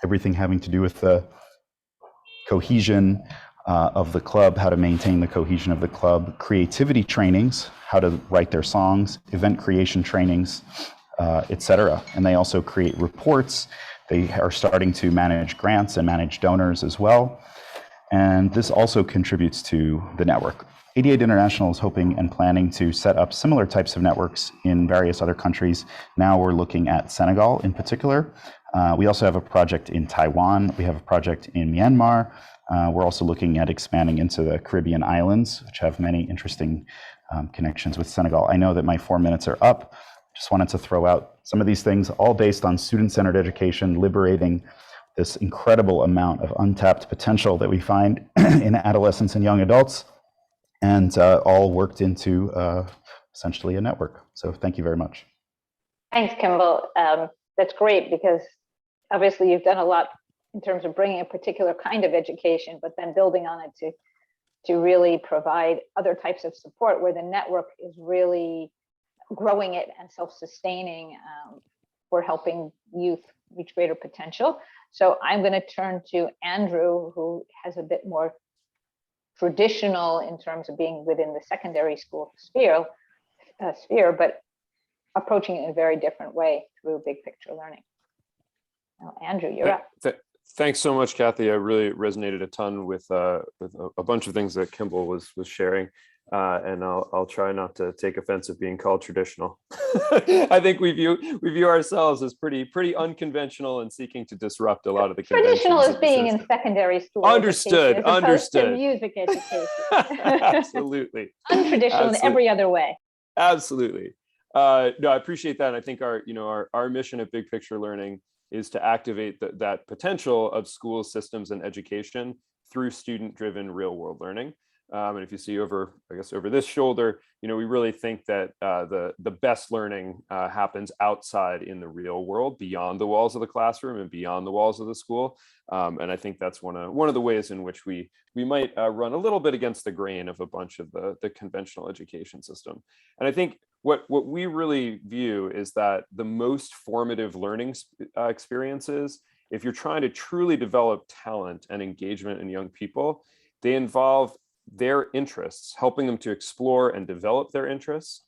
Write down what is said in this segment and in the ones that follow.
everything having to do with the cohesion of the club, how to maintain the cohesion of the club, creativity trainings, how to write their songs, event creation trainings, etc. And they also create reports. They are starting to manage grants and manage donors as well. And this also contributes to the network. 88 International is hoping and planning to set up similar types of networks in various other countries. Now we're looking at Senegal in particular. We also have a project in Taiwan. We have a project in Myanmar. We're also looking at expanding into the Caribbean islands, which have many interesting connections with Senegal. I know that my 4 minutes are up. Just wanted to throw out some of these things, all based on student-centered education, liberating this incredible amount of untapped potential that we find in adolescents and young adults, and all worked into essentially a network. So thank you very much. Thanks, Kimball. That's great, because obviously you've done a lot in terms of bringing a particular kind of education, but then building on it to really provide other types of support where the network is really growing it and self-sustaining for helping youth reach greater potential. So I'm going to turn to Andrew, who has a bit more traditional in terms of being within the secondary school sphere, but approaching it in a very different way through big picture learning. Now, Andrew, you're up. Thanks so much, Kathy. I really resonated a ton with a bunch of things that Kimball was sharing. And I'll try not to take offense of being called traditional. I think we view ourselves as pretty unconventional and seeking to disrupt a lot of the traditional as being in secondary school. Understood. Understood. Music education. Absolutely. Untraditional in every other way. Absolutely. No, I appreciate that. And I think our mission at Big Picture Learning is to activate that potential of school systems and education through student-driven real-world learning. And if you see over this shoulder, we really think that the best learning happens outside in the real world, beyond the walls of the classroom and beyond the walls of the school. And I think that's one of the ways in which we might run a little bit against the grain of a bunch of the conventional education system. And I think what we really view is that the most formative learning experiences, if you're trying to truly develop talent and engagement in young people, they involve their interests, helping them to explore and develop their interests.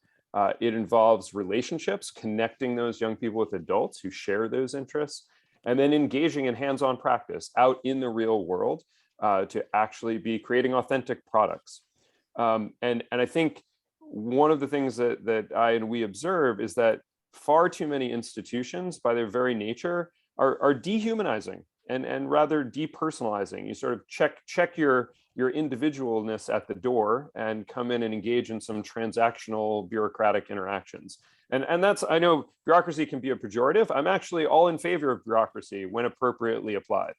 It involves relationships, connecting those young people with adults who share those interests, and then engaging in hands-on practice out in the real world to actually be creating authentic products. And I think one of the things that I and we observe is that far too many institutions, by their very nature, are dehumanizing and rather depersonalizing. You sort of check your individualness at the door and come in and engage in some transactional bureaucratic interactions. And that's, I know bureaucracy can be a pejorative. I'm actually all in favor of bureaucracy when appropriately applied.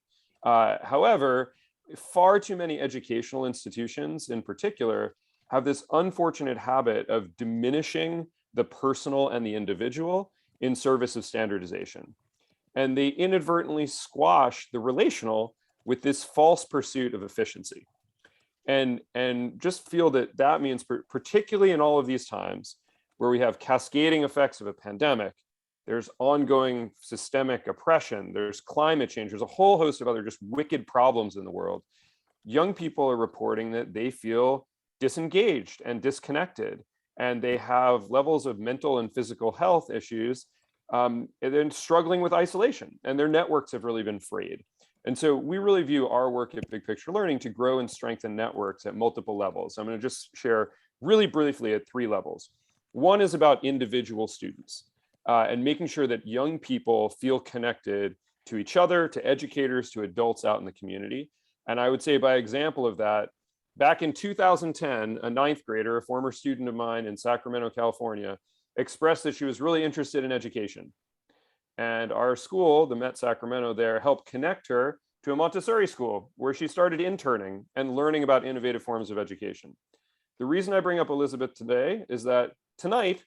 However, far too many educational institutions in particular have this unfortunate habit of diminishing the personal and the individual in service of standardization. And they inadvertently squash the relational with this false pursuit of efficiency. And just feel that means, particularly in all of these times where we have cascading effects of a pandemic, there's ongoing systemic oppression, there's climate change, there's a whole host of other just wicked problems in the world. Young people are reporting that they feel disengaged and disconnected, and they have levels of mental and physical health issues, and then struggling with isolation, and their networks have really been frayed. And so we really view our work at Big Picture Learning to grow and strengthen networks at multiple levels. I'm going to just share really briefly at 3 levels. One is about individual students and making sure that young people feel connected to each other, to educators, to adults out in the community. And I would say by example of that, back in 2010, a 9th grader, a former student of mine in Sacramento, California, expressed that she was really interested in education. And our school, the Met Sacramento there, helped connect her to a Montessori school where she started interning and learning about innovative forms of education. The reason I bring up Elizabeth today is that tonight,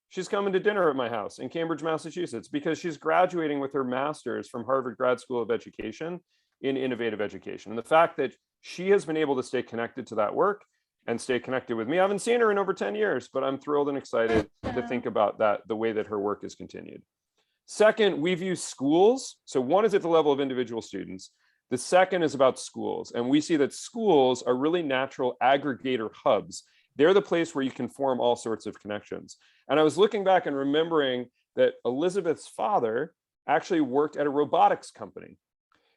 she's coming to dinner at my house in Cambridge, Massachusetts, because she's graduating with her master's from Harvard Grad School of Education in innovative education. And the fact that she has been able to stay connected to that work and stay connected with me. I haven't seen her in over 10 years, but I'm thrilled and excited to think about that, the way that her work has continued. Second, we view schools. So one is at the level of individual students. The second is about schools. And we see that schools are really natural aggregator hubs. They're the place where you can form all sorts of connections. And I was looking back and remembering that Elizabeth's father actually worked at a robotics company.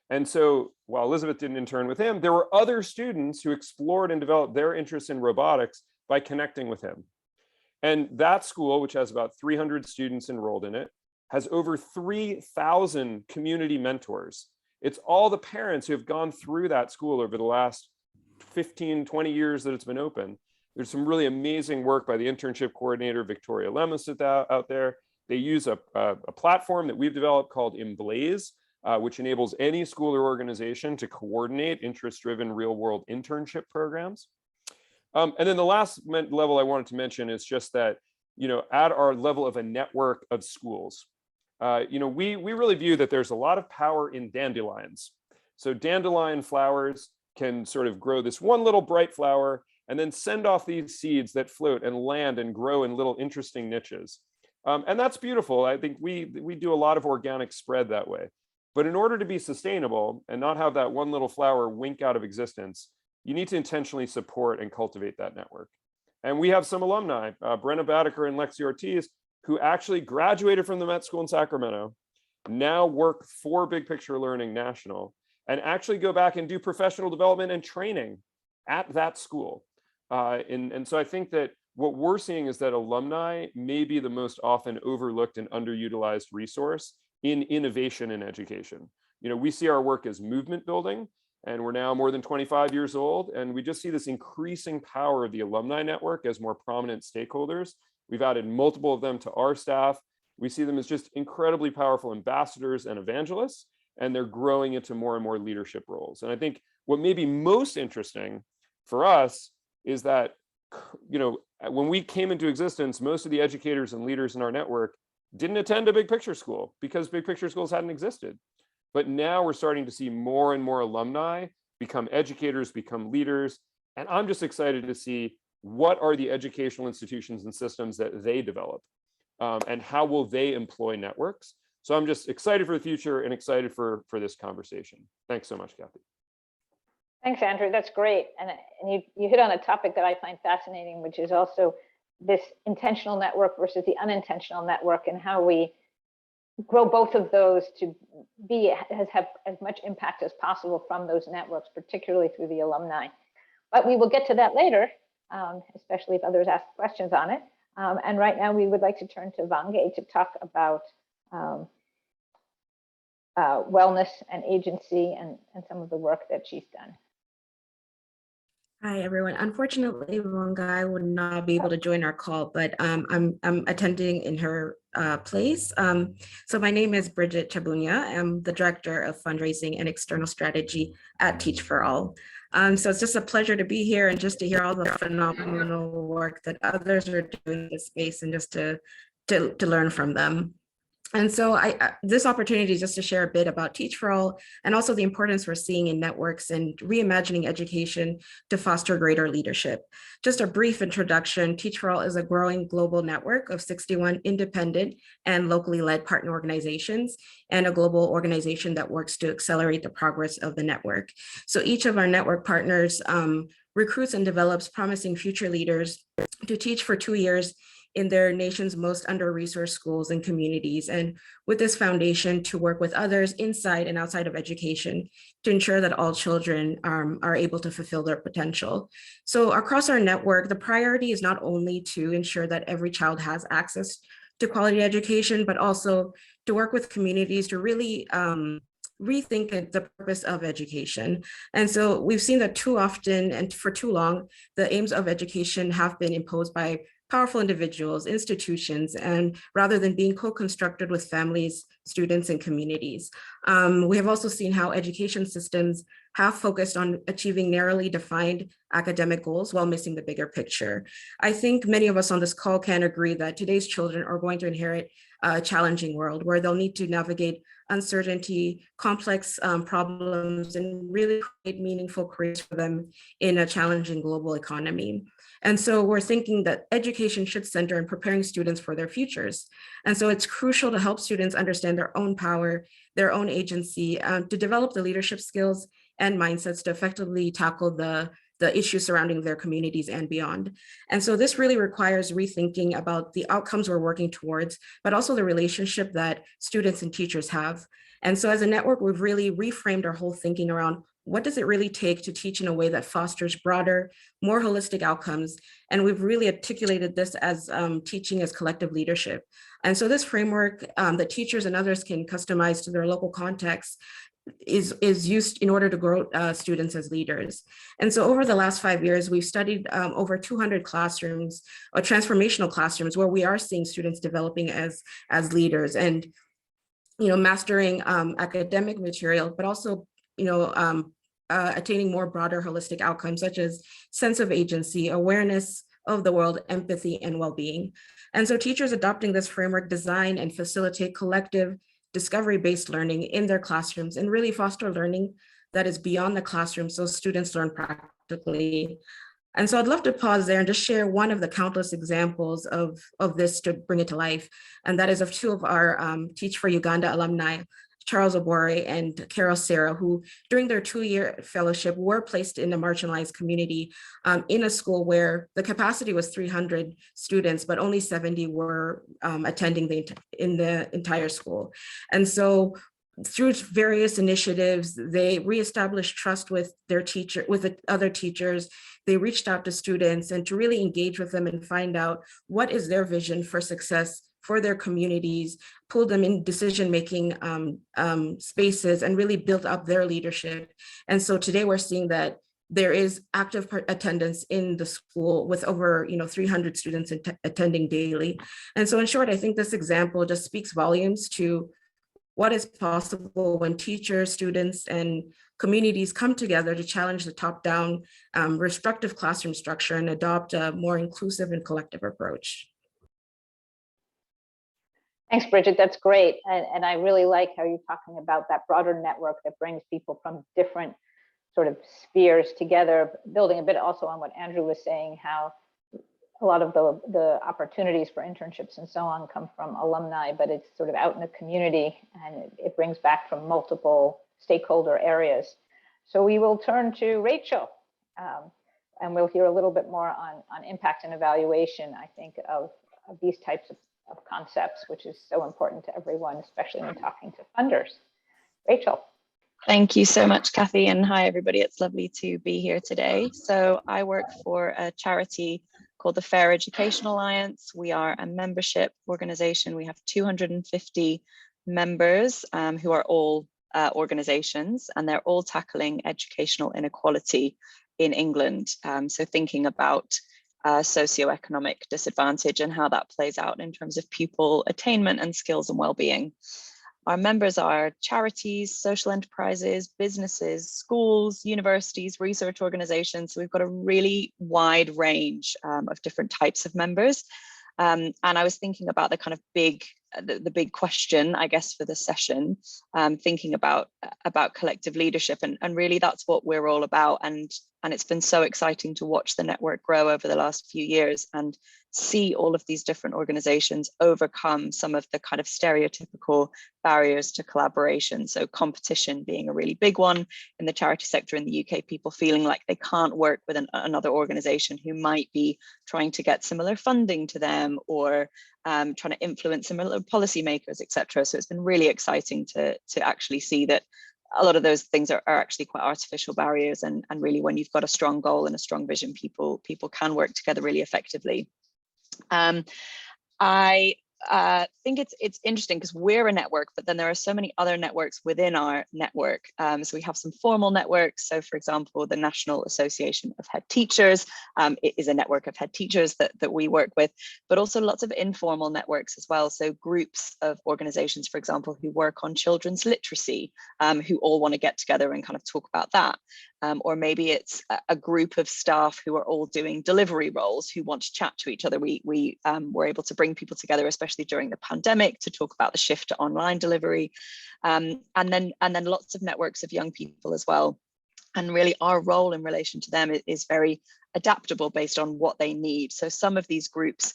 And so while Elizabeth didn't intern with him, there were other students who explored and developed their interest in robotics by connecting with him. And that school, which has about 300 students enrolled in it, has over 3,000 community mentors. It's all the parents who have gone through that school over the last 15, 20 years that it's been open. There's some really amazing work by the internship coordinator, Victoria Lemus, out there. They use a platform that we've developed called Emblaze, which enables any school or organization to coordinate interest-driven real-world internship programs. And then the last level I wanted to mention is just that, at our level of a network of schools, we really view that there's a lot of power in dandelions. So dandelion flowers can sort of grow this one little bright flower and then send off these seeds that float and land and grow in little interesting niches. And that's beautiful. I think we do a lot of organic spread that way. But in order to be sustainable and not have that one little flower wink out of existence, you need to intentionally support and cultivate that network. And we have some alumni, Brenna Badeker and Lexi Ortiz, who actually graduated from the Met School in Sacramento, now work for Big Picture Learning National, and actually go back and do professional development and training at that school. And so I think that what we're seeing is that alumni may be the most often overlooked and underutilized resource in innovation in education. We see our work as movement building, and we're now more than 25 years old, and we just see this increasing power of the alumni network as more prominent stakeholders. We've added multiple of them to our staff. We see them as just incredibly powerful ambassadors and evangelists, and they're growing into more and more leadership roles. And I think what may be most interesting for us is that, when we came into existence, most of the educators and leaders in our network didn't attend a Big Picture school because Big Picture schools hadn't existed. But now we're starting to see more and more alumni become educators, become leaders. And I'm just excited to see what are the educational institutions and systems that they develop, and how will they employ networks. So I'm just excited for the future and excited for this conversation. Thanks so much, Kathy. Thanks, Andrew. That's great. And you hit on a topic that I find fascinating, which is also this intentional network versus the unintentional network, and how we grow both of those to have as much impact as possible from those networks, particularly through the alumni. But we will get to that later, especially if others ask questions on it. And right now we would like to turn to Vange to talk about wellness and agency and some of the work that she's done. Hi, everyone. Unfortunately, Vange would not be able to join our call, but I'm attending in her place. So my name is Bridget Chabunya. I'm the Director of Fundraising and External Strategy at Teach for All. So it's just a pleasure to be here and just to hear all the phenomenal work that others are doing in this space, and just to learn from them. And so this opportunity is just to share a bit about Teach for All, and also the importance we're seeing in networks and reimagining education to foster greater leadership. Just a brief introduction, Teach for All is a growing global network of 61 independent and locally led partner organizations, and a global organization that works to accelerate the progress of the network. So each of our network partners recruits and develops promising future leaders to teach for 2 years in their nation's most under-resourced schools and communities, and with this foundation to work with others inside and outside of education to ensure that all children are able to fulfill their potential. So across our network, the priority is not only to ensure that every child has access to quality education, but also to work with communities to really rethink the purpose of education. And so we've seen that too often and for too long, the aims of education have been imposed by powerful individuals, institutions, and rather than being co-constructed with families, students and communities. We have also seen how education systems have focused on achieving narrowly defined academic goals while missing the bigger picture. I think many of us on this call can agree that today's children are going to inherit a challenging world where they'll need to navigate uncertainty, complex problems, and really create meaningful careers for them in a challenging global economy. And so we're thinking that education should center in preparing students for their futures. And so it's crucial to help students understand their own power, their own agency, to develop the leadership skills and mindsets to effectively tackle the issues surrounding their communities and beyond. And so this really requires rethinking about the outcomes we're working towards, but also the relationship that students and teachers have. And so as a network, we've really reframed our whole thinking around what does it really take to teach in a way that fosters broader, more holistic outcomes? And we've really articulated this as teaching as collective leadership. And so this framework that teachers and others can customize to their local context is used in order to grow students as leaders. And so over the last 5 years, we've studied over 200 classrooms, or transformational classrooms, where we are seeing students developing as leaders and, mastering academic material, but also, attaining more broader holistic outcomes, such as sense of agency, awareness of the world, empathy, and well-being. And so teachers adopting this framework design and facilitate collective discovery-based learning in their classrooms and really foster learning that is beyond the classroom so students learn practically. And so I'd love to pause there and just share one of the countless examples of this to bring it to life. And that is of two of our Teach for Uganda alumni, Charles Obore and Carol Sarah, who during their 2-year fellowship were placed in a marginalized community in a school where the capacity was 300 students, but only 70 were attending in the entire school. And so through various initiatives, they reestablished trust with their teacher, with the other teachers. They reached out to students and to really engage with them and find out what is their vision for success for their communities, pull them in decision-making spaces and really build up their leadership. And so today we're seeing that there is active attendance in the school with over 300 students attending daily. And so in short, I think this example just speaks volumes to what is possible when teachers, students, and communities come together to challenge the top-down restrictive classroom structure and adopt a more inclusive and collective approach. Thanks, Bridget. That's great. And I really like how you're talking about that broader network that brings people from different sort of spheres together, building a bit also on what Andrew was saying, how a lot of the opportunities for internships and so on come from alumni, but it's sort of out in the community and it brings back from multiple stakeholder areas. So we will turn to Rachel and we'll hear a little bit more on impact and evaluation, I think, of these types of concepts, which is so important to everyone, especially when talking to funders. Rachel. Thank you so much, Kathy, and hi, everybody. It's lovely to be here today. So I work for a charity called the Fair Education Alliance. We are a membership organization. We have 250 members who are all organizations, and they're all tackling educational inequality in England. So thinking about socioeconomic disadvantage and how that plays out in terms of pupil attainment and skills and well-being. Our members are charities, social enterprises, businesses, schools, universities, research organizations. So we've got a really wide range of different types of members. And I was thinking about the kind of the big question, I guess, for this session, thinking about collective leadership, and really that's what we're all about. And it's been so exciting to watch the network grow over the last few years and see all of these different organizations overcome some of the kind of stereotypical barriers to collaboration. So competition being a really big one in the charity sector in the UK, people feeling like they can't work with another organization who might be trying to get similar funding to them or trying to influence similar policymakers, etc. So it's been really exciting to actually see that a lot of those things are actually quite artificial barriers, and really when you've got a strong goal and a strong vision, people can work together really effectively. I think it's interesting because we're a network, but then there are so many other networks within our network. So we have some formal networks. So for example, the National Association of Head Teachers it is a network of head teachers that we work with, but also lots of informal networks as well. So groups of organizations, for example, who work on children's literacy, who all want to get together and kind of talk about that. Or maybe it's a group of staff who are all doing delivery roles who want to chat to each other. We were able to bring people together, especially during the pandemic, to talk about the shift to online delivery, and then lots of networks of young people as well. And really our role in relation to them is very adaptable based on what they need. So some of these groups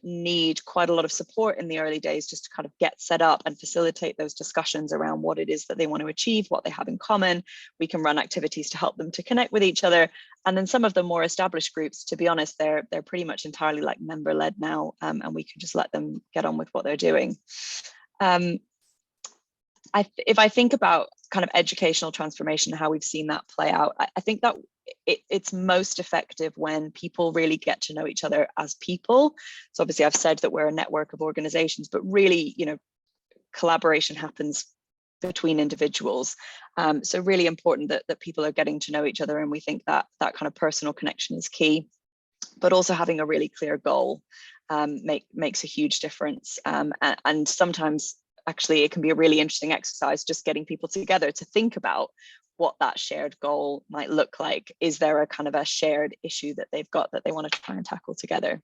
need quite a lot of support in the early days just to kind of get set up and facilitate those discussions around what it is that they want to achieve, what they have in common. We can run activities to help them to connect with each other. And then some of the more established groups, to be honest, they're pretty much entirely like member-led now, and we can just let them get on with what they're doing. If I think about kind of educational transformation, how we've seen that play out, I think that it's most effective when people really get to know each other as people. So obviously I've said that we're a network of organizations, but really, you know, collaboration happens between individuals. So really important that people are getting to know each other, and we think that that kind of personal connection is key, but also having a really clear goal makes a huge difference. And sometimes actually it can be a really interesting exercise just getting people together to think about what that shared goal might look like. Is there a kind of a shared issue that they've got that they want to try and tackle together?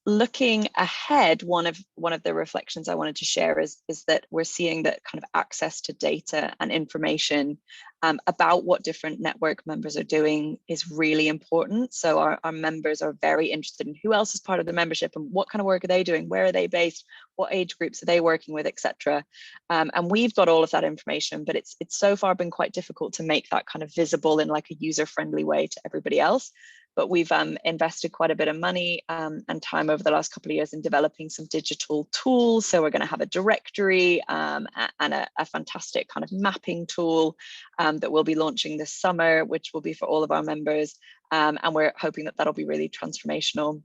Looking ahead, one of the reflections I wanted to share is that we're seeing that kind of access to data and information about what different network members are doing is really important. So our members are very interested in who else is part of the membership and what kind of work are they doing, where are they based, what age groups are they working with, etc. And we've got all of that information, but it's so far been quite difficult to make that kind of visible in like a user-friendly way to everybody else. But we've invested quite a bit of money and time over the last couple of years in developing some digital tools. So we're going to have a directory and a fantastic kind of mapping tool that we'll be launching this summer, which will be for all of our members. And we're hoping that that'll be really transformational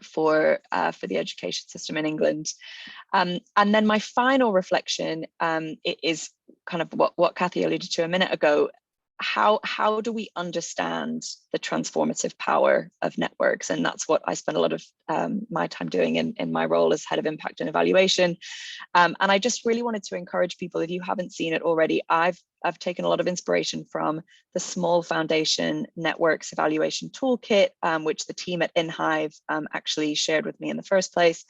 for the education system in England. And then my final reflection is kind of what Kathy alluded to a minute ago. How do we understand the transformative power of networks? And that's what I spend a lot of my time doing in my role as head of impact and evaluation. And I just really wanted to encourage people, if you haven't seen it already, I've taken a lot of inspiration from the Small Foundation Networks Evaluation Toolkit, which the team at InHive actually shared with me in the first place.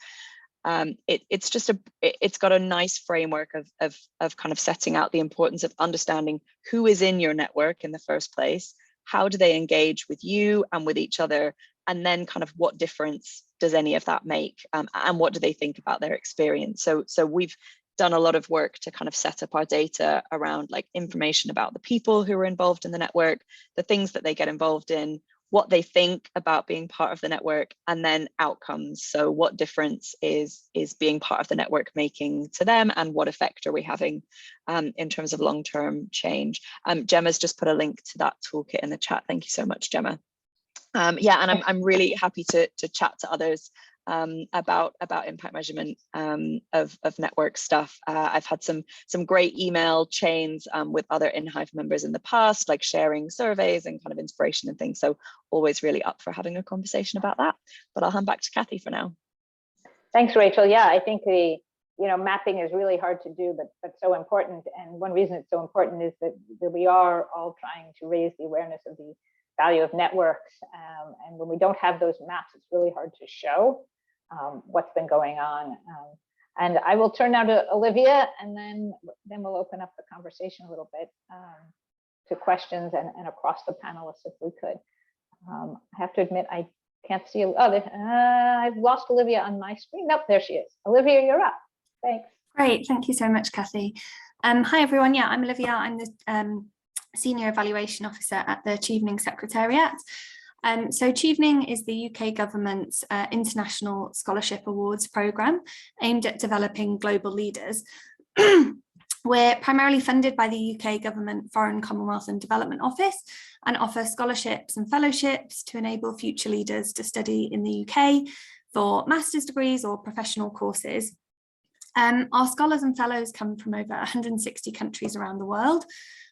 It's got a nice framework of kind of setting out the importance of understanding who is in your network in the first place, how do they engage with you and with each other, and then kind of what difference does any of that make, and what do they think about their experience. So we've done a lot of work to kind of set up our data around like information about the people who are involved in the network, the things that they get involved in, what they think about being part of the network, and then outcomes. So what difference is being part of the network making to them, and what effect are we having in terms of long-term change? Gemma's just put a link to that toolkit in the chat. Thank you so much, Gemma. Yeah, and I'm really happy to chat to others about impact measurement of network stuff. I've had some great email chains with other InHive members in the past, like sharing surveys and kind of inspiration and things. So always really up for having a conversation about that. But I'll hand back to Kathy for now. Thanks, Rachel. Yeah, I think the mapping is really hard to do, but so important. And one reason it's so important is that we are all trying to raise the awareness of the value of networks. And when we don't have those maps, it's really hard to show what's been going on. And I will turn now to Olivia, and then we'll open up the conversation a little bit to questions and across the panelists if we could. I have to admit, I can't see. I've lost Olivia on my screen. Nope, there she is. Olivia, you're up. Thanks. Great, thank you so much, Kathy. Hi everyone. Yeah, I'm Olivia. I'm the Senior Evaluation Officer at the Chevening Secretariat. So Chevening is the UK government's International Scholarship Awards programme aimed at developing global leaders. We're primarily funded by the UK Government Foreign, Commonwealth and Development Office and offer scholarships and fellowships to enable future leaders to study in the UK for master's degrees or professional courses. Our scholars and fellows come from over 160 countries around the world,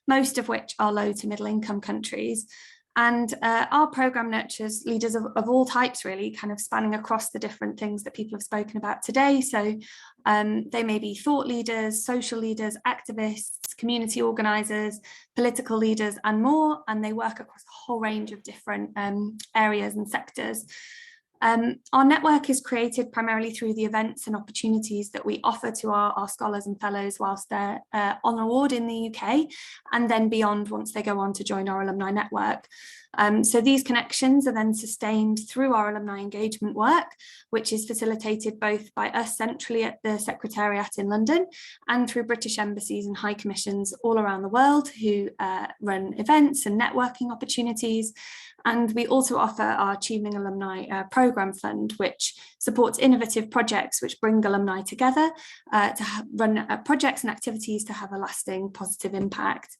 most of which are low to middle income countries. And our programme nurtures leaders of all types, really, kind of spanning across the different things that people have spoken about today. So they may be thought leaders, social leaders, activists, community organisers, political leaders, and more. And they work across a whole range of different areas and sectors. Our network is created primarily through the events and opportunities that we offer to our scholars and fellows whilst they're on award in the UK, and then beyond once they go on to join our alumni network. So these connections are then sustained through our alumni engagement work, which is facilitated both by us centrally at the Secretariat in London and through British embassies and high commissions all around the world who run events and networking opportunities. And we also offer our Achieving Alumni Programme Fund, which supports innovative projects which bring alumni together to run projects and activities to have a lasting positive impact.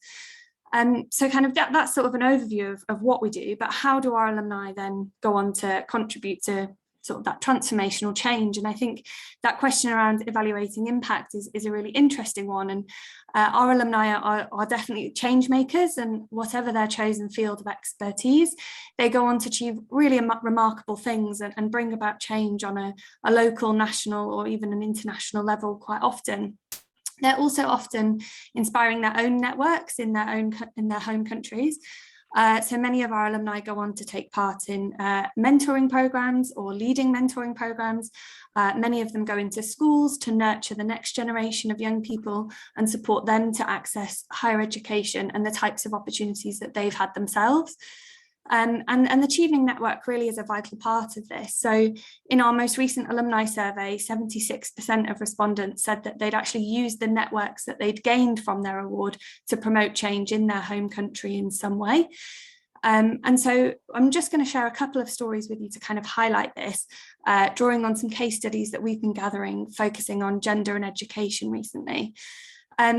So kind of that's sort of an overview of what we do, but how do our alumni then go on to contribute to sort of that transformational change? And I think that question around evaluating impact is a really interesting one. And our alumni are definitely change makers, and whatever their chosen field of expertise, they go on to achieve really remarkable things and bring about change on a local, national, or even an international level quite often. They're also often inspiring their own networks in their home countries. So many of our alumni go on to take part in mentoring programs or leading mentoring programs. Many of them go into schools to nurture the next generation of young people and support them to access higher education and the types of opportunities that they've had themselves. And the Achieving Network really is a vital part of this. So in our most recent alumni survey, 76% of respondents said that they'd actually used the networks that they'd gained from their award to promote change in their home country in some way. And so I'm just going to share a couple of stories with you to kind of highlight this, drawing on some case studies that we've been gathering, focusing on gender and education recently.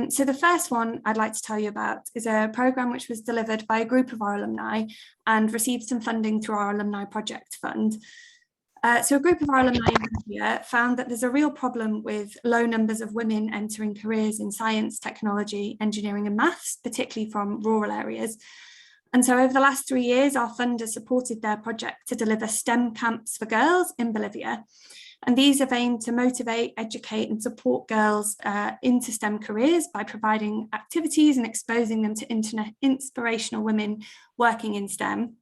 So the first one I'd like to tell you about is a programme which was delivered by a group of our alumni and received some funding through our Alumni Project Fund. So a group of our alumni in India found that there's a real problem with low numbers of women entering careers in science, technology, engineering and maths, particularly from rural areas. And so over the last 3 years, our fund has supported their project to deliver STEM camps for girls in Bolivia. And these have aimed to motivate, educate and support girls into STEM careers by providing activities and exposing them to inspirational women working in STEM.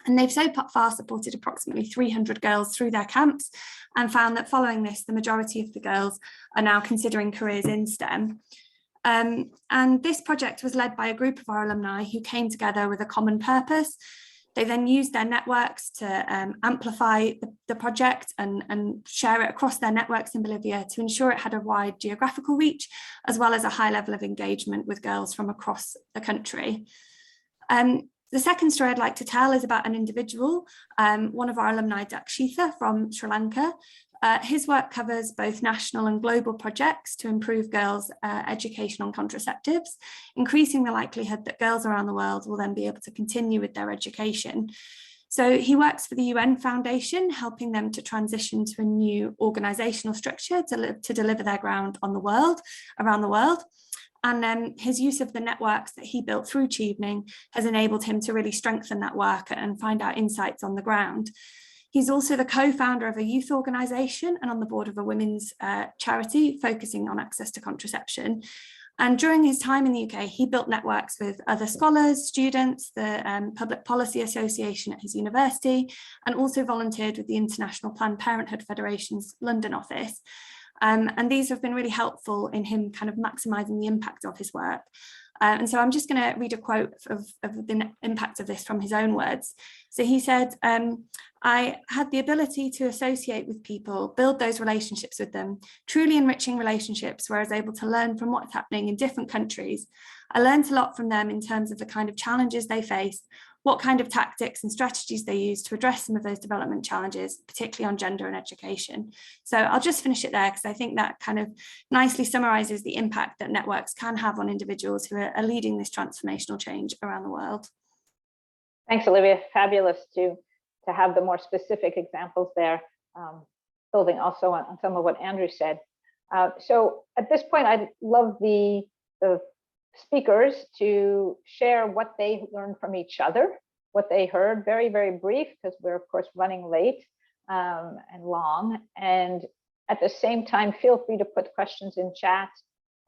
And they've so far supported approximately 300 girls through their camps and found that following this, the majority of the girls are now considering careers in STEM. And this project was led by a group of our alumni who came together with a common purpose. They then used their networks to amplify the project and share it across their networks in Bolivia to ensure it had a wide geographical reach, as well as a high level of engagement with girls from across the country. The second story I'd like to tell is about an individual, one of our alumni, Dakshitha from Sri Lanka. His work covers both national and global projects to improve girls' education on contraceptives, increasing the likelihood that girls around the world will then be able to continue with their education. So he works for the UN Foundation, helping them to transition to a new organisational structure to deliver their ground on the world, around the world. And his use of the networks that he built through Chevening has enabled him to really strengthen that work and find out insights on the ground. He's also the co-founder of a youth organisation and on the board of a women's charity focusing on access to contraception. And during his time in the UK, he built networks with other scholars, students, the Public Policy Association at his university, and also volunteered with the International Planned Parenthood Federation's London office. And these have been really helpful in him kind of maximising the impact of his work. And so I'm just going to read a quote of the impact of this from his own words. So he said, I had the ability to associate with people, build those relationships with them, truly enriching relationships where I was able to learn from what's happening in different countries. I learned a lot from them in terms of the kind of challenges they faced, what kind of tactics and strategies they use to address some of those development challenges, particularly on gender and education. So I'll just finish it there because I think that kind of nicely summarises the impact that networks can have on individuals who are leading this transformational change around the world. Thanks, Olivia. Fabulous to have the more specific examples there. building also on some of what Andrew said. So at this point, I'd love the speakers to share what they learned from each other, what they heard, very, very brief, because we're of course running late and long. And at the same time, feel free to put questions in chat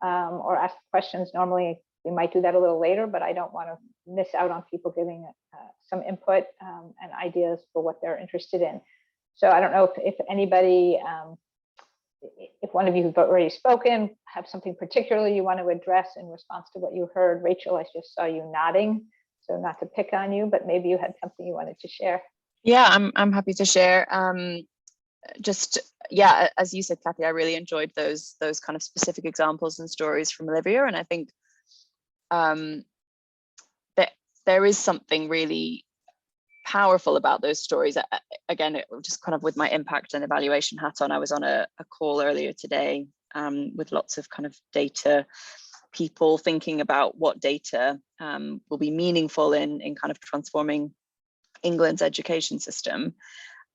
or ask questions. Normally, we might do that a little later, but I don't want to miss out on people giving some input and ideas for what they're interested in. So I don't know if anybody, if one of you who've already spoken, have something particularly you want to address in response to what you heard. Rachel, I just saw you nodding, so not to pick on you, but maybe you had something you wanted to share. Yeah, I'm happy to share. Yeah, as you said, Kathy, I really enjoyed those kind of specific examples and stories from Olivia, and I think that there is something really powerful about those stories. Again, just kind of with my impact and evaluation hat on, I was on a call earlier today with lots of kind of data people thinking about what data will be meaningful in kind of transforming England's education system.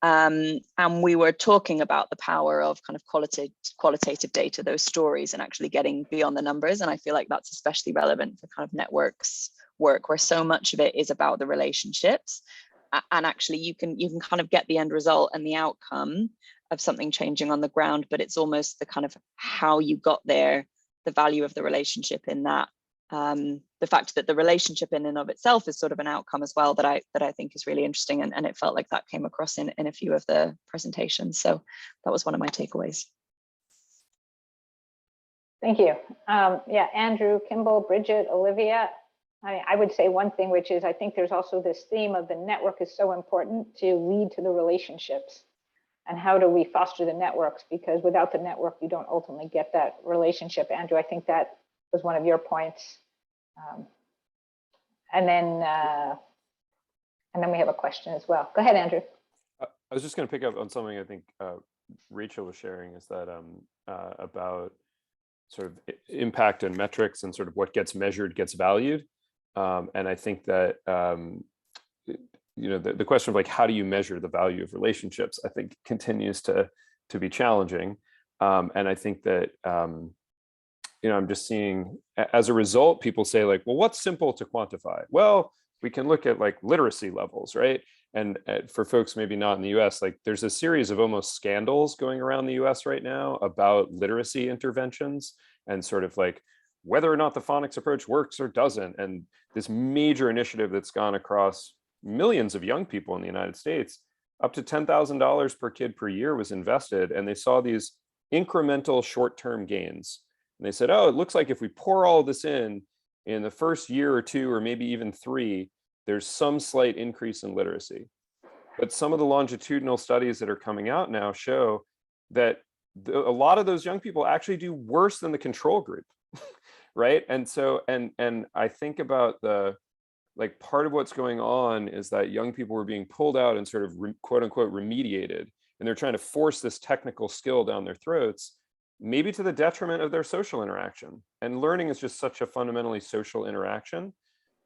And we were talking about the power of kind of qualitative data, those stories, and actually getting beyond the numbers. And I feel like that's especially relevant for kind of networks work, where so much of it is about the relationships. And actually you can kind of get the end result and the outcome of something changing on the ground, but it's almost the kind of how you got there, the value of the relationship in that, the fact that the relationship in and of itself is sort of an outcome as well, that I think is really interesting, and it felt like that came across in a few of the presentations. So that was one of my takeaways. Thank you. Yeah, Andrew, Kimball, Bridget, Olivia. I would say one thing, which is I think there's also this theme of the network is so important to lead to the relationships. And how do we foster the networks? Because without the network, you don't ultimately get that relationship. Andrew, I think that was one of your points. And then we have a question as well. Go ahead, Andrew. I was just going to pick up on something I think Rachel was sharing, is that about sort of impact and metrics and sort of what gets measured gets valued. And I think that you know, the question of like, how do you measure the value of relationships, I think continues to be challenging. And I think that you know, I'm just seeing as a result, people say like, well, what's simple to quantify? Well, we can look at like literacy levels, right? And for folks maybe not in the US, like there's a series of almost scandals going around the US right now about literacy interventions and sort of like whether or not the phonics approach works or doesn't. And this major initiative that's gone across millions of young people in the United States, up to $10,000 per kid per year was invested, and they saw these incremental short-term gains. And they said, oh, it looks like if we pour all this in the first year or two, or maybe even 3, there's some slight increase in literacy. But some of the longitudinal studies that are coming out now show that a lot of those young people actually do worse than the control group, right? And so, and I think about the, like part of what's going on is that young people were being pulled out and sort of quote unquote remediated, and they're trying to force this technical skill down their throats, maybe to the detriment of their social interaction. And learning is just such a fundamentally social interaction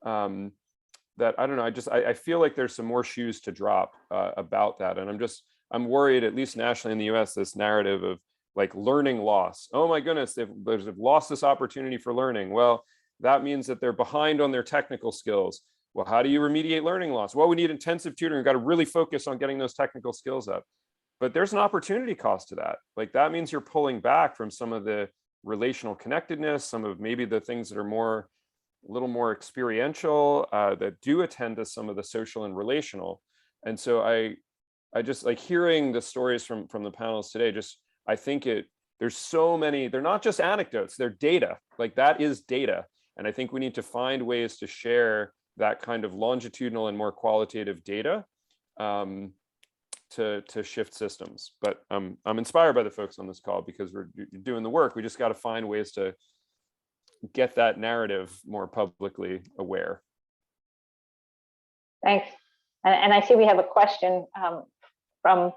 that I don't know, I feel like there's some more shoes to drop about that. And I'm worried, at least nationally in the US, this narrative of like learning loss. Oh my goodness, they've lost this opportunity for learning. Well, that means that they're behind on their technical skills. Well, how do you remediate learning loss? Well, we need intensive tutoring. We've got to really focus on getting those technical skills up. But there's an opportunity cost to that. Like that means you're pulling back from some of the relational connectedness, some of maybe the things that are a little more experiential, that do attend to some of the social and relational. And so I just like hearing the stories from the panels today, I think there's so many, they're not just anecdotes, they're data. Like that is data. And I think we need to find ways to share that kind of longitudinal and more qualitative data to shift systems. But I'm inspired by the folks on this call because we're doing the work. We just got to find ways to get that narrative more publicly aware. Thanks. And I see we have a question from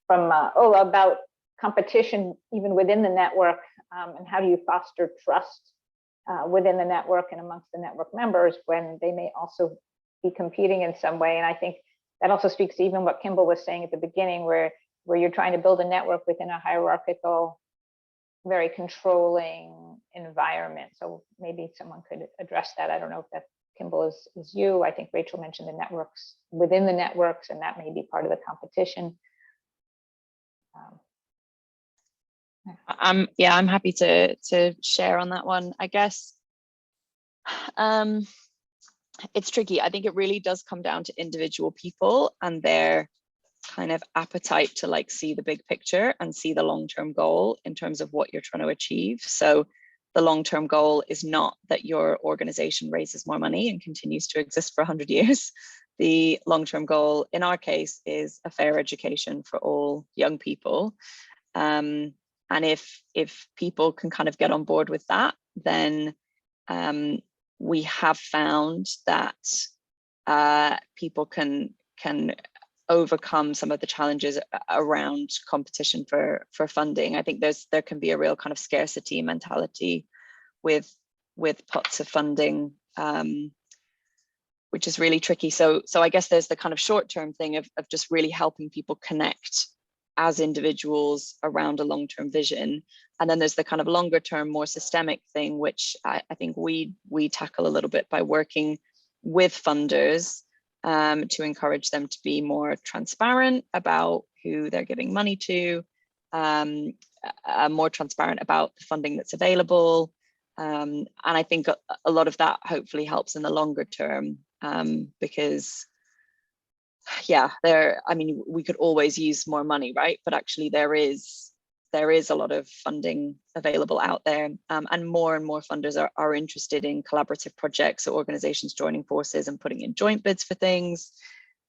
Ola about competition even within the network, and how do you foster trust within the network and amongst the network members when they may also be competing in some way. And I think that also speaks to even what Kimball was saying at the beginning, where where you're trying to build a network within a hierarchical, very controlling environment. So maybe someone could address that. I don't know if that, Kimball, is you. I think Rachel mentioned the networks within the networks, and that may be part of the competition. I'm happy to share on that one. I guess it's tricky. I think it really does come down to individual people and their kind of appetite to like see the big picture and see the long-term goal in terms of what you're trying to achieve. So the long-term goal is not that your organization raises more money and continues to exist for 100 years. The long-term goal in our case is a fair education for all young people. And if people can kind of get on board with that, then we have found that people can overcome some of the challenges around competition for funding. I think there can be a real kind of scarcity mentality with pots of funding, which is really tricky. So I guess there's the kind of short-term thing of just really helping people connect as individuals around a long-term vision. And then there's the kind of longer term, more systemic thing, which I think we tackle a little bit by working with funders to encourage them to be more transparent about who they're giving money to, more transparent about the funding that's available. And I think a lot of that hopefully helps in the longer term, because I mean, we could always use more money, right? But actually there is a lot of funding available out there, and more funders are interested in collaborative projects, so organizations joining forces and putting in joint bids for things,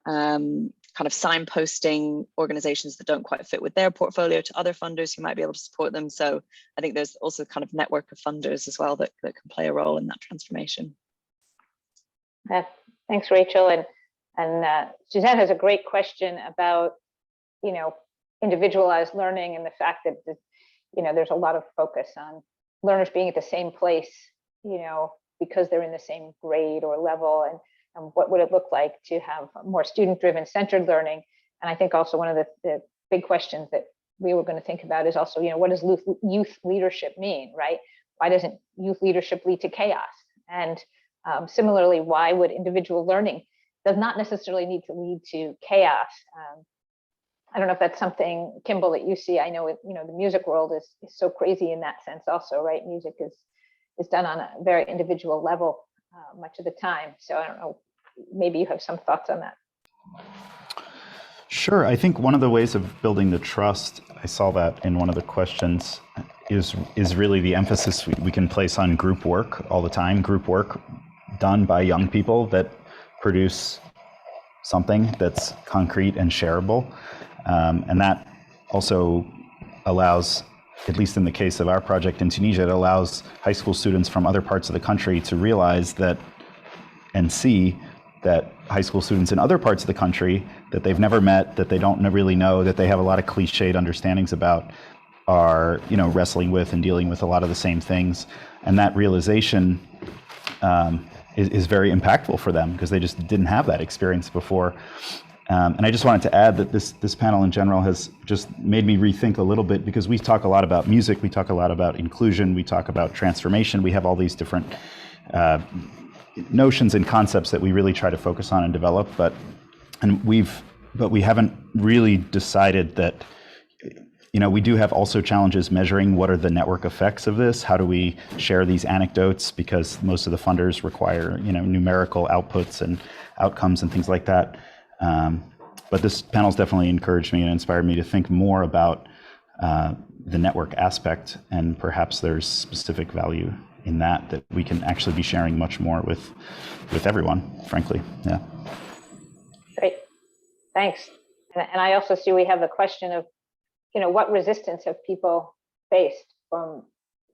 kind of signposting organizations that don't quite fit with their portfolio to other funders who might be able to support them. So I think there's also kind of network of funders as well that can play a role in that transformation. Thanks, Rachel. And Suzanne has a great question about, individualized learning and the fact that, there's a lot of focus on learners being at the same place, because they're in the same grade or level, and what would it look like to have more student-driven centered learning. And I think also one of the big questions that we were going to think about is also, what does youth leadership mean, right? Why doesn't youth leadership lead to chaos? And similarly, why would individual learning does not necessarily need to lead to chaos? I don't know if that's something, Kimball, that you see. I know, the music world is so crazy in that sense also, right? Music is done on a very individual level much of the time. So I don't know, maybe you have some thoughts on that. Sure. I think one of the ways of building the trust, I saw that in one of the questions, is really the emphasis we can place on group work all the time, group work done by young people that produce something that's concrete and shareable. And that also allows, at least in the case of our project in Tunisia, it allows high school students from other parts of the country to realize that and see that high school students in other parts of the country that they've never met, that they don't really know, that they have a lot of cliched understandings about, are wrestling with and dealing with a lot of the same things. And that realization is very impactful for them because they just didn't have that experience before. And I just wanted to add that this panel in general has just made me rethink a little bit, because we talk a lot about music, we talk a lot about inclusion, we talk about transformation, we have all these different notions and concepts that we really try to focus on and develop, but we haven't really decided that, we do have also challenges measuring what are the network effects of this. How do we share these anecdotes? Because most of the funders require, numerical outputs and outcomes and things like that. But this panel's definitely encouraged me and inspired me to think more about the network aspect, and perhaps there's specific value in that we can actually be sharing much more with everyone, frankly. Yeah. Great, thanks. And I also see we have the question of, what resistance have people faced from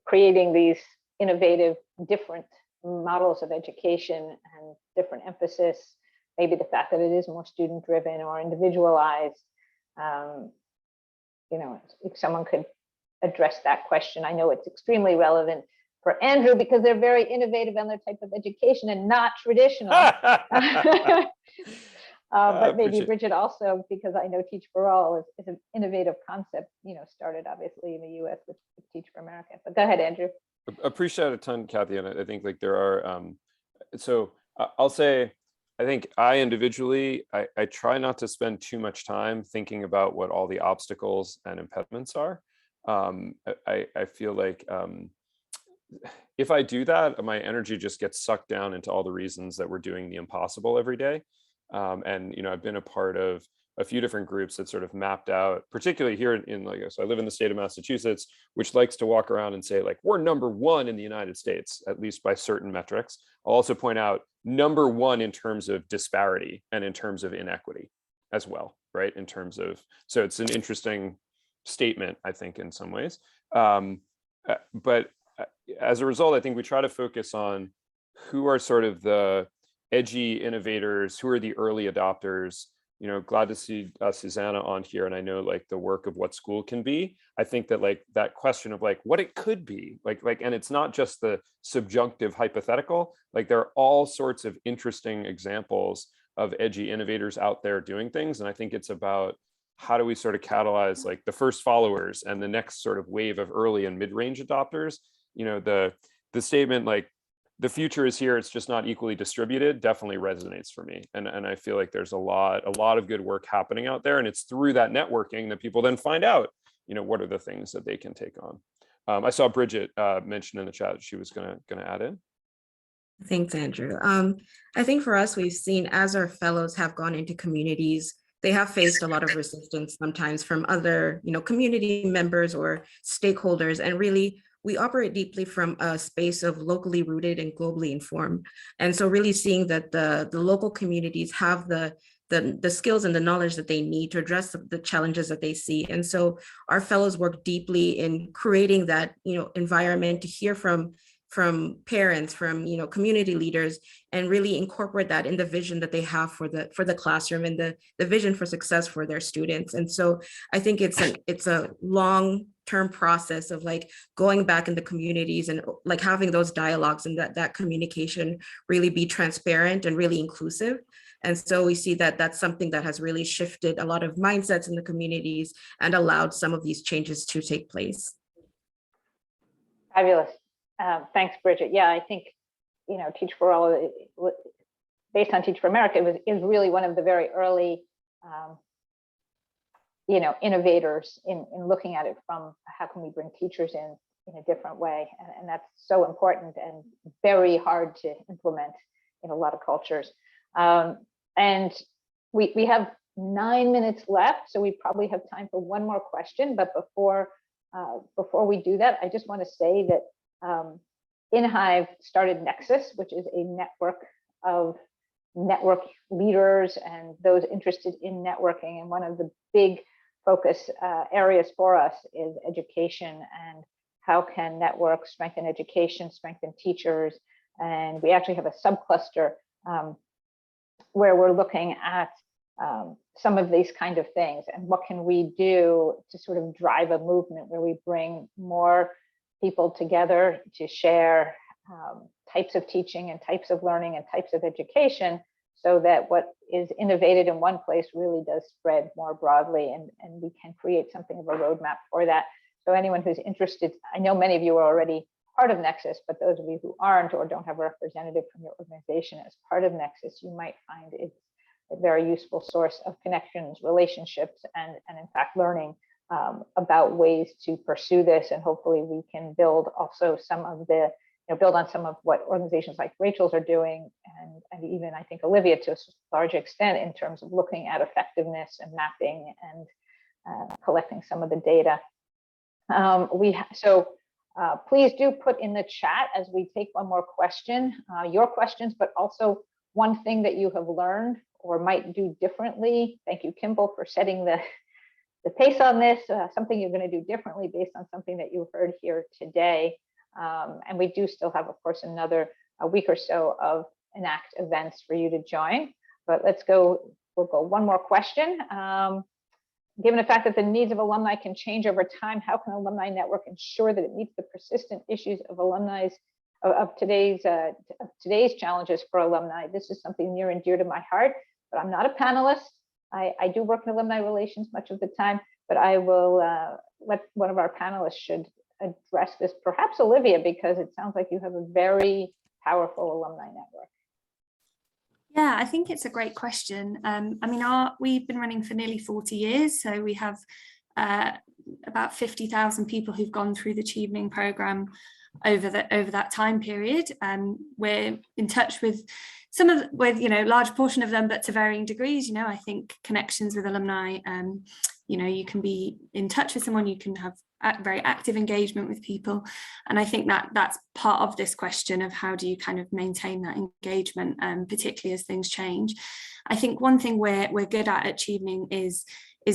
creating these innovative, different models of education and different emphasis, maybe the fact that it is more student-driven or individualized. If someone could address that question. I know it's extremely relevant for Andrew because they're very innovative on their type of education and not traditional. But maybe appreciate- Bridget also, because I know Teach for All is an innovative concept, started obviously in the US with Teach for America. But go ahead, Andrew. Appreciate it a ton, Kathy. And I think like there are, so I'll say, I think I individually, I try not to spend too much time thinking about what all the obstacles and impediments are. I feel like if I do that, my energy just gets sucked down into all the reasons that we're doing the impossible every day. And I've been a part of a few different groups that sort of mapped out, particularly here in like, so I live in the state of Massachusetts, which likes to walk around and say like, we're #1 in the United States, at least by certain metrics. I'll also point out #1 in terms of disparity and in terms of inequity as well, right? In terms of, so it's an interesting statement, I think, in some ways. But as a result, I think we try to focus on who are sort of the edgy innovators, who are the early adopters. Glad to see Susanna on here, and I know like the work of what school can be. I think that like that question of like what it could be, like, and it's not just the subjunctive hypothetical. Like there are all sorts of interesting examples of edgy innovators out there doing things, and I think it's about how do we sort of catalyze like the first followers and the next sort of wave of early and mid-range adopters. The statement like the future is here, it's just not equally distributed, definitely resonates for me. And I feel like there's a lot of good work happening out there. And it's through that networking that people then find out, what are the things that they can take on. I saw Bridget mention in the chat that she was gonna add in. Thanks, Andrew. I think for us, we've seen as our fellows have gone into communities, they have faced a lot of resistance sometimes from other, community members or stakeholders. And really, we operate deeply from a space of locally rooted and globally informed. And so really seeing that the local communities have the skills and the knowledge that they need to address the challenges that they see. And so our fellows work deeply in creating that, environment to hear from parents, from community leaders, and really incorporate that in the vision that they have for the classroom and the vision for success for their students. And so I think it's a long-term process of like going back in the communities and like having those dialogues and that communication really be transparent and really inclusive. And so we see that that's something that has really shifted a lot of mindsets in the communities and allowed some of these changes to take place. Fabulous. Thanks, Bridget. Yeah, I think, Teach for All, based on Teach for America, is really one of the very early, innovators in looking at it from how can we bring teachers in a different way. And that's so important and very hard to implement in a lot of cultures. And we have 9 minutes left, so we probably have time for one more question. But before we do that, I just want to say that InHive started Nexus, which is a network of network leaders and those interested in networking. And one of the big focus areas for us is education and how can networks strengthen education, strengthen teachers. And we actually have a subcluster where we're looking at some of these kind of things and what can we do to sort of drive a movement where we bring more people together to share types of teaching and types of learning and types of education, so that what is innovated in one place really does spread more broadly, and we can create something of a roadmap for that. So anyone who's interested, I know many of you are already part of Nexus, but those of you who aren't or don't have a representative from your organization as part of Nexus, you might find it's a very useful source of connections, relationships, and in fact, learning about ways to pursue this. And hopefully we can build also some of the, build on some of what organizations like Rachel's are doing, and even I think Olivia to a large extent in terms of looking at effectiveness and mapping and collecting some of the data. Please do put in the chat as we take one more question, your questions, but also one thing that you have learned or might do differently. Thank you, Kimball, for setting the pace on this, something you're going to do differently based on something that you heard here today. And we do still have, of course, a week or so of Enact events for you to join. But we'll go one more question. Given the fact that the needs of alumni can change over time, how can Alumni Network ensure that it meets the persistent issues of today's challenges for alumni? This is something near and dear to my heart. but I'm not a panelist. I do work in alumni relations much of the time, but I will let one of our panelists should address this, perhaps Olivia, because it sounds like you have a very powerful alumni network. Yeah, I think it's a great question. I mean, we've been running for nearly 40 years, so we have about 50,000 people who've gone through the Chevening program over that time period. We're in touch with large portion of them, but to varying degrees. I think connections with alumni. You can be in touch with someone, you can have very active engagement with people, and I think that's part of this question of how do you kind of maintain that engagement, particularly as things change. I think one thing we're good at Chevening is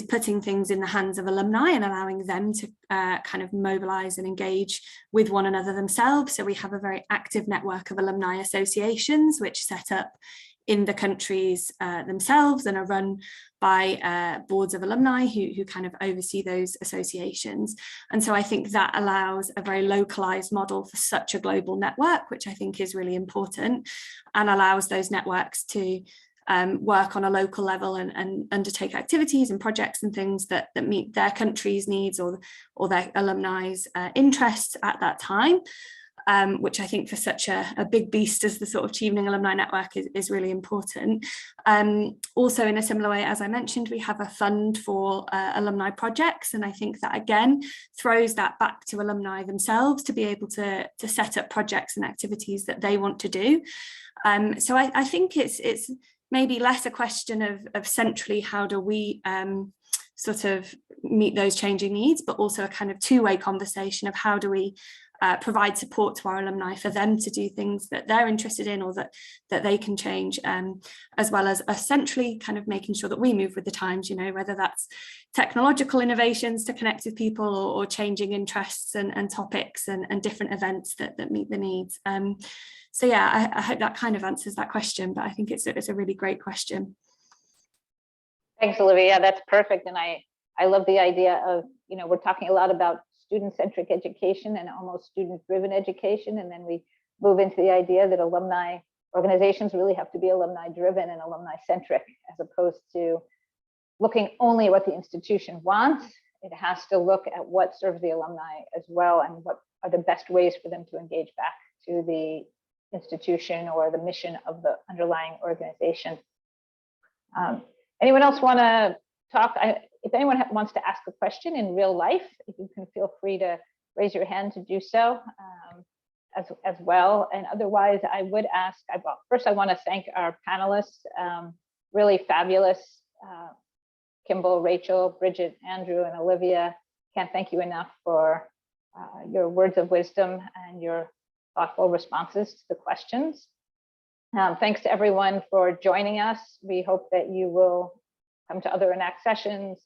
putting things in the hands of alumni and allowing them to kind of mobilize and engage with one another themselves. So we have a very active network of alumni associations which set up in the countries themselves and are run by boards of alumni who kind of oversee those associations. And so I think that allows a very localized model for such a global network, which I think is really important, and allows those networks to work on a local level and undertake activities and projects and things that meet their country's needs or their alumni's interests at that time, which I think for such a big beast as the sort of Chevening Alumni Network is really important. Also, in a similar way, as I mentioned, we have a fund for alumni projects, and I think that again throws that back to alumni themselves to be able to set up projects and activities that they want to do. So I think it's maybe less a question of centrally how do we sort of meet those changing needs, but also a kind of two-way conversation of how do we provide support to our alumni for them to do things that they're interested in or that they can change, as well as essentially kind of making sure that we move with the times, whether that's technological innovations to connect with people or changing interests and topics and different events that meet the needs. So yeah, I hope that kind of answers that question, but I think it's a really great question. Thanks, Olivia. Yeah, that's perfect. And I love the idea of, we're talking a lot about student-centric education and almost student-driven education. And then we move into the idea that alumni organizations really have to be alumni-driven and alumni-centric, as opposed to looking only at what the institution wants. It has to look at what serves the alumni as well, and what are the best ways for them to engage back to the institution or the mission of the underlying organization. Anyone else want to talk? If anyone wants to ask a question in real life, if you can feel free to raise your hand to do so as well. And otherwise, I would ask, first I want to thank our panelists, really fabulous, Kimball, Rachel, Bridget, Andrew, and Olivia. Can't thank you enough for your words of wisdom and your thoughtful responses to the questions. Thanks to everyone for joining us. We hope that you will come to other Enact sessions,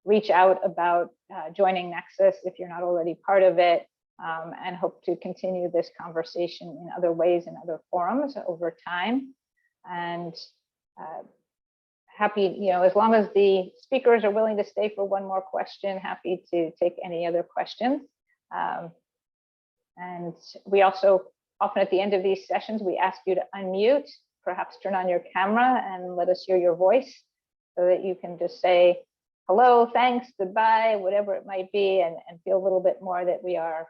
reach out about joining Nexus if you're not already part of it, and hope to continue this conversation in other ways and other forums over time. And happy, as long as the speakers are willing to stay for one more question, happy to take any other questions. And we also often at the end of these sessions, we ask you to unmute, perhaps turn on your camera and let us hear your voice so that you can just say hello, thanks, goodbye, whatever it might be, and feel a little bit more that we are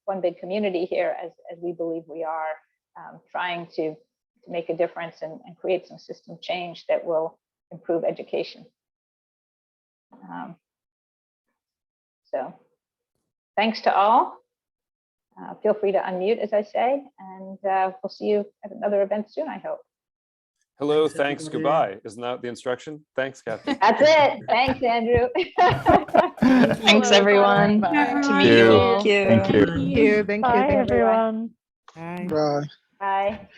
one big community here, as we believe we are, trying to make a difference and create some system change that will improve education. So thanks to all. Feel free to unmute, as I say, and we'll see you at another event soon, I hope. Hello, thanks, goodbye. Isn't that the instruction? Thanks, Kathy. That's it. Thanks, Andrew. Thanks, everyone. To meet you all. Thank you. Thank you. Bye, everyone. Bye. Bye.